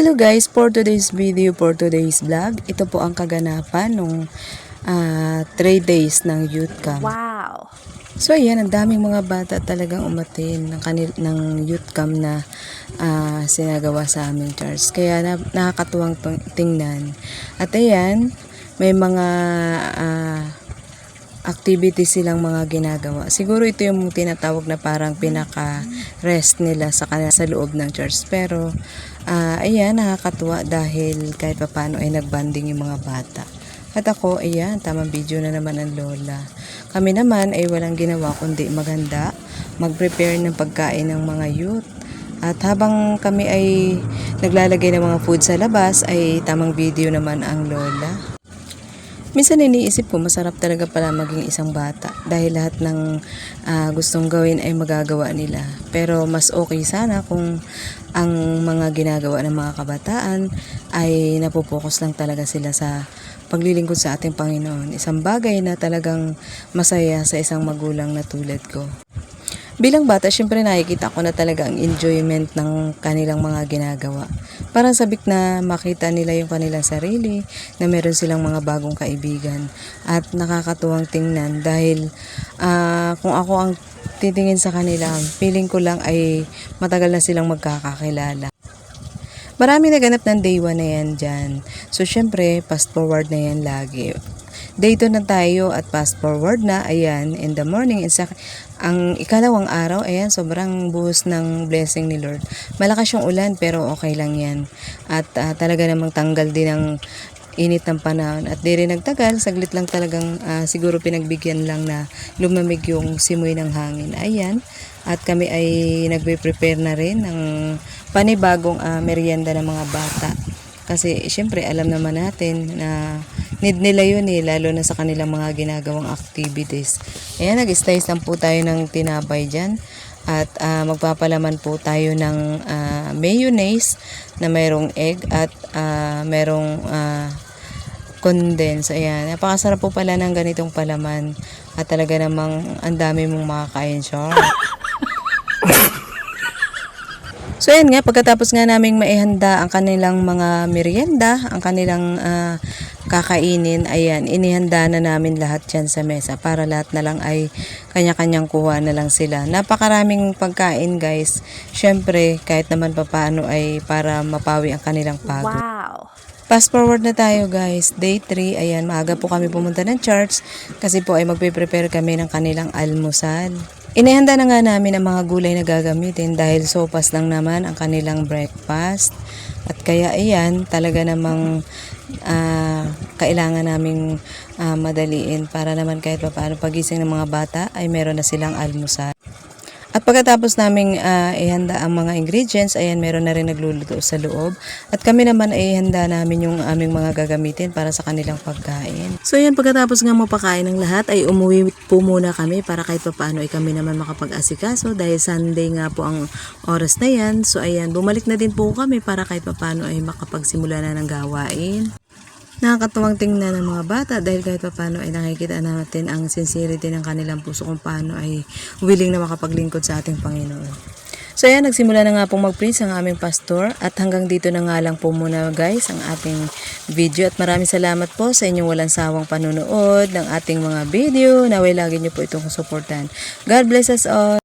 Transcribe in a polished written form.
Hello guys, for today's video, for today's vlog, ito po ang kaganapan nung 3 days ng youth camp. Wow! So ayan, ang daming mga bata talagang umatin ng youth camp na sinagawa sa aming church. Kaya nakakatuwang tingnan. At ayan, may mga activities silang mga ginagawa. Siguro ito yung tinatawag na parang pinaka-rest nila sa loob ng church. Pero ayan, nakakatuwa dahil kahit papaano ay nagbanding yung mga bata. At ako, ayan, tamang video na naman ang lola. Kami naman ay walang ginawa kundi maghanda, mag-prepare ng pagkain ng mga youth. At habang kami ay naglalagay ng mga food sa labas, ay tamang video naman ang lola. Minsan iniisip ko, masarap talaga pala maging isang bata dahil lahat ng gustong gawin ay magagawa nila. Pero mas okay sana kung ang mga ginagawa ng mga kabataan ay napopokus lang talaga sila sa paglilingkod sa ating Panginoon. Isang bagay na talagang masaya sa isang magulang na tulad ko. Bilang bata, syempre nakikita ko na talaga ang enjoyment ng kanilang mga ginagawa. Parang sabik na makita nila yung kanilang sarili, na meron silang mga bagong kaibigan. At nakakatuwang tingnan dahil kung ako ang titingin sa kanila, feeling ko lang ay matagal na silang magkakakilala. Marami naganap ng day 1 na yan dyan. So syempre, fast forward na yan lagi. Day 2 na tayo at fast forward na, ayan, in the morning, ang ikalawang araw, ayan, sobrang buhos ng blessing ni Lord. Malakas yung ulan pero okay lang yan. At talaga namang tanggal din ang init ng panahon. At di rin nagtagal, saglit lang talagang siguro pinagbigyan lang na lumamig yung simoy ng hangin. Ayan, at kami ay nagbe-prepare na rin ng panibagong merienda ng mga bata. Kasi syempre alam naman natin na need nila yun lalo na sa kanilang mga ginagawang activities. Ayan, nag-slice lang po tayo ng tinapay dyan. At magpapalaman po tayo ng mayonnaise na mayroong egg at mayroong condense. Ayan, napakasarap po pala ng ganitong palaman. At talaga namang ang dami mong makakain siya. So ayan nga, pagkatapos nga naming maihanda ang kanilang mga merienda, ang kanilang kakainin, ayan, inihanda na namin lahat yan sa mesa para lahat na lang ay kanya-kanyang kuha na lang sila. Napakaraming pagkain guys, syempre kahit naman papaano ay para mapawi ang kanilang pagod. Wow! Fast forward na tayo guys, day 3, ayan, maaga po kami pumunta ng church kasi po ay magpe-prepare kami ng kanilang almusal. Inihanda na nga namin ang mga gulay na gagamitin dahil sopas lang naman ang kanilang breakfast. At kaya ayan, talaga namang kailangan naming madaliin para naman kahit paano pagising ng mga bata ay meron na silang almusal. At pagkatapos naming ihanda ang mga ingredients, ayan, meron na rin nagluluto sa loob. At kami naman ay ihanda namin yung aming mga gagamitin para sa kanilang pagkain. So ayan, pagkatapos nga mapakain ng lahat, ay umuwi po muna kami para kahit papaano ay kami naman makapag-asikaso dahil Sunday nga po ang oras na yan. So ayan, bumalik na din po kami para kahit papaano ay makapagsimula na ng gawain. Nakakatuwang tingnan ng mga bata dahil kahit paano ay nakikita natin ang sincerity ng kanilang puso kung paano ay willing na makapaglingkod sa ating Panginoon. So ayan, nagsimula na nga pong mag-preach ang aming pastor at hanggang dito na nga lang po muna guys ang ating video at maraming salamat po sa inyong walang sawang panunood ng ating mga video. Naway lagi niyo po itong suportahan. God bless us all!